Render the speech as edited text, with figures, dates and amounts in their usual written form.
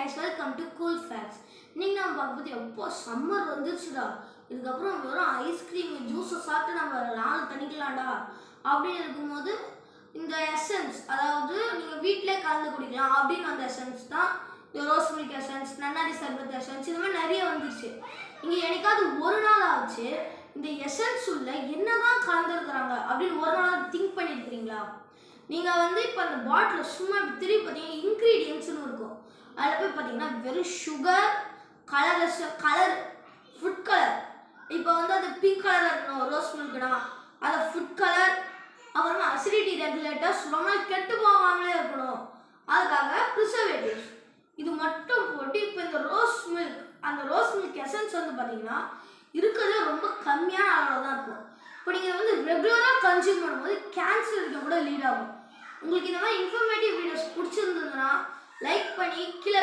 Guys, welcome to cool facts. இன்னைக்கு நம்ம பார்க்கும்போது எப்போ சம்மர் வந்துருச்சுடா, இதுக்கப்புறம் வெறும் ஐஸ்கிரீம் ஜூஸை சாப்பிட்டு நம்ம நாள் தணிக்கலாம்டா அப்படின்னு இருக்கும்போது இந்த எசன்ஸ், அதாவது நீங்கள் வீட்டிலே கலந்து குடிக்கலாம் அப்படின்னு அந்த எசன்ஸ் தான் இந்த ரோஸ் மில்க் எசன்ஸ், நன்னாரி சர்பத் எசன்ஸ், இந்த மாதிரி நிறைய வந்துருச்சு. நீங்கள் என்னைக்காவது ஒரு நாள் ஆச்சு இந்த எசன்ஸ் உள்ள என்னதான் கலந்துருக்குறாங்க அப்படின்னு ஒரு நாள் திங்க் பண்ணியிருக்கிறீங்களா? நீங்கள் இப்போ அந்த பாட்டில் சும்மா திருப்பி பார்த்தீங்கன்னா இன்க்ரீடியன்ட்ஸ்னு இருக்கும். அதில் போய் பார்த்தீங்கன்னா வெறும் சுகர், கலர், ஃபுட் கலர். இப்போ அது பிங்க் கலரில் இருக்கணும் ரோஸ் மில்க்னா, அதை ஃபுட் கலர், அப்புறமா அசிடிட்டி ரெகுலேட்டர்ஸ், ரொம்ப கெட்டு போகாமலே இருக்கணும், அதுக்காக ப்ரிசர்வேட்டிவ்ஸ், இது மட்டும் போட்டு இப்போ இந்த அந்த ரோஸ் மில்க் எசன்ஸ் பார்த்தீங்கன்னா இருக்கிறது ரொம்ப கம்மியான அளவில் தான் இருக்கும். இப்போ நீங்கள் ரெகுலராக கன்சியூம் பண்ணும்போது கேன்சர் இருக்க கூட லீட் ஆகும். உங்களுக்கு இந்த மாதிரி இன்ஃபர்மேட்டிவ் வீடியோஸ் பிடிச்சிருந்ததுன்னா லைக் பண்ணி கீழே